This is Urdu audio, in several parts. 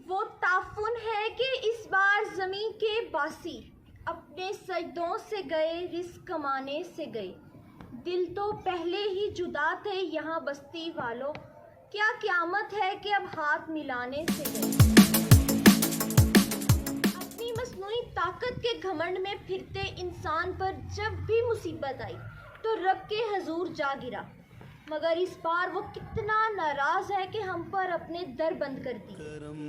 وہ تعفن ہے کہ اس بار زمین کے باسی اپنے سجدوں سے گئے، رزق کمانے سے گئے۔ دل تو پہلے ہی جدا تھے یہاں بستی والوں، کیا قیامت ہے کہ اب ہاتھ ملانے سے گئے۔ اپنی مصنوعی طاقت کے گھمنڈ میں پھرتے انسان پر جب بھی مصیبت آئی تو رب کے حضور جا گرا، مگر اس بار وہ کتنا ناراض ہے کہ ہم پر اپنے در بند کر دی۔ کرم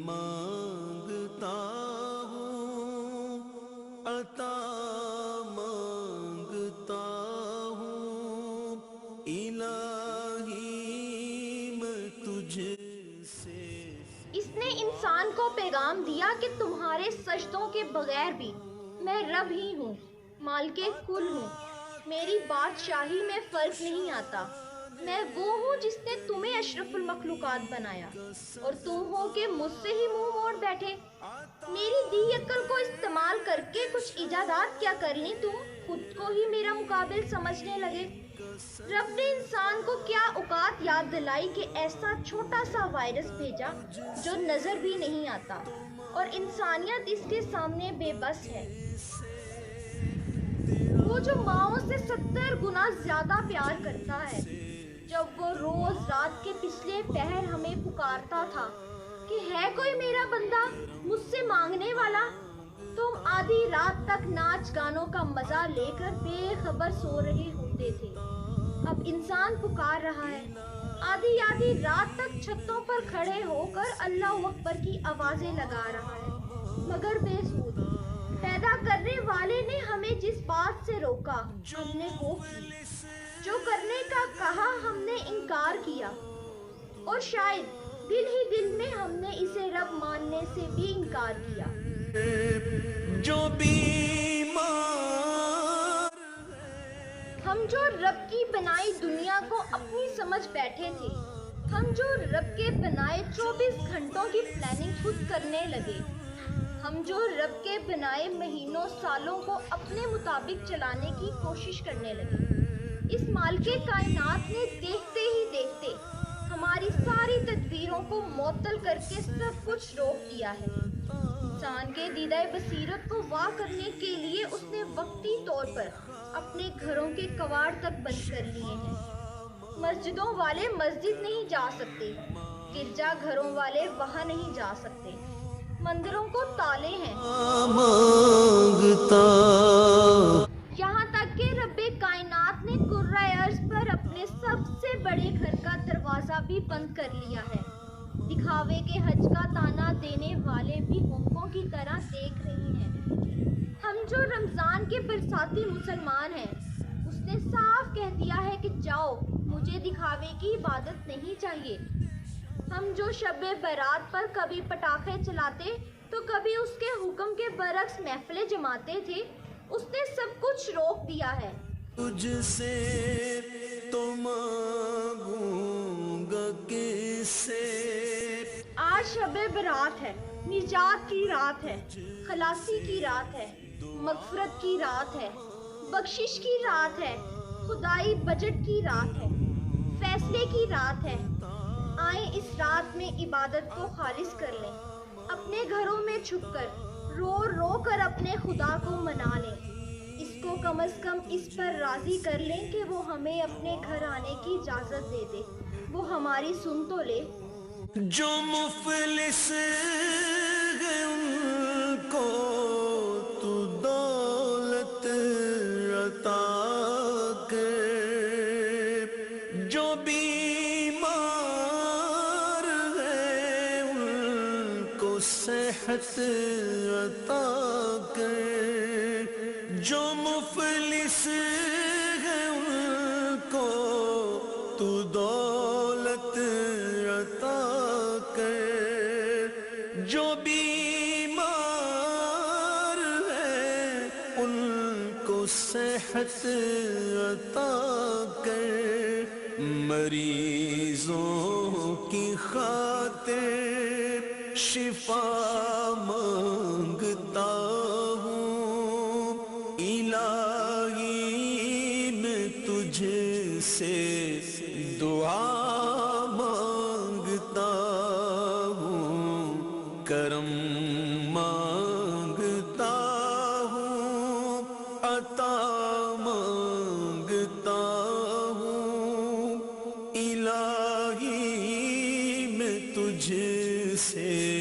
مانگتا ہوں، عطا مانگتا ہوں، الہی میں تجھ سے۔ اس نے انسان کو پیغام دیا کہ تمہارے سجدوں کے بغیر بھی میں رب ہی ہوں، مالک کل ہوں، میری بادشاہی میں فرق نہیں آتا۔ میں وہ ہوں جس نے تمہیں اشرف المخلوقات بنایا اور تم ہو کہ مجھ سے ہی منہ موڑ بیٹھے۔ میری دی عقل کو استعمال کر کے کچھ ایجادات کیا کر لیں تم، خود کو ہی میرا مقابل سمجھنے لگے۔ رب نے انسان کو کیا اوقات یاد دلائی کہ ایسا چھوٹا سا وائرس بھیجا جو نظر بھی نہیں آتا، اور انسانیت اس کے سامنے بے بس ہے۔ وہ جو ماؤں سے 70 گنا زیادہ پیار کرتا ہے، جب وہ روز رات کے پچھلے پہر ہمیں پکارتا تھا کہ ہے کوئی میرا بندہ مجھ سے مانگنے والا، تم آدھی رات تک ناچ گانوں کا مزہ لے کر بے خبر سو رہے ہوتے تھے۔ اب انسان پکار رہا ہے، آدھی رات تک چھتوں پر کھڑے ہو کر اللہ اکبر کی آوازیں لگا رہا ہے، مگر بے سود۔ پیدا کرنے والے نے ہمیں جس بات سے روکا ہم نے وہ کی، جو کرنے کا کہا ہم نے انکار کیا، اور شاید دل ہی دل میں ہم نے اسے رب ماننے سے بھی انکار کیا۔ جو بیمار ہم جو رب کی بنائی دنیا کو اپنی سمجھ بیٹھے تھے، ہم جو رب کے بنائے 24 گھنٹوں کی پلاننگ خود کرنے لگے، ہم جو رب کے بنائے مہینوں سالوں کو اپنے مطابق چلانے کی کوشش کرنے لگے، اس مالک کائنات نے دیکھتے ہی دیکھتے ہماری ساری تدبیروں کو معطل کر کے سب کچھ روک دیا ہے۔ انسان کے دیدہ بصیرت کو واہ کرنے کے لیے اس نے وقتی طور پر اپنے گھروں کے کواڑ تک بند کر لیے ہیں۔ مسجدوں والے مسجد نہیں جا سکتے، گرجا گھروں والے وہاں نہیں جا سکتے، مندروں کو تالے ہیں، مانگتا۔ یہاں تک کہ رب کائنات نے کرۂ ارض پر اپنے سب سے بڑے گھر کا دروازہ بھی بند کر لیا ہے۔ دکھاوے کے حج کا تانا دینے والے بھی ہونکوں کی طرح دیکھ رہی ہیں۔ ہم جو رمضان کے برساتی مسلمان ہیں، اس نے صاف کہہ دیا ہے کہ جاؤ، مجھے دکھاوے کی عبادت نہیں چاہیے۔ ہم جو شب برات پر کبھی پٹاخے چلاتے تو کبھی اس کے حکم کے برعکس محفلیں جماتے تھے، اس نے سب کچھ روک دیا ہے۔ تجھ سے تو مانگوں گا کس سے؟ آج شب برات ہے، نجات کی رات ہے، خلاصی کی رات ہے، مغفرت کی رات ہے، بخشش کی رات ہے، خدائی بجٹ کی رات ہے، فیصلے کی رات ہے۔ آئیں اس رات میں عبادت کو خالص کر لیں، اپنے گھروں میں چھپ کر رو رو کر اپنے خدا کو منا لیں، اس کو کم از کم اس پر راضی کر لیں کہ وہ ہمیں اپنے گھر آنے کی اجازت دے دے، وہ ہماری سن تو لے۔ جو مفلس ہیں ان کو تو دولت عطا کر، جو بیمار ہیں ان کو صحت عطا کر، جو مفلس ہیں ان کو تو دولت عطا کر، جو بیمار ہیں ان کو صحت عطا کر، مریضوں کی خاطر شفا مانگتا ہوں، الہی میں تجھ سے دعا مانگتا ہوں، کرم مانگتا ہوں، عطا مانگتا ہوں، الہی میں تجھ سے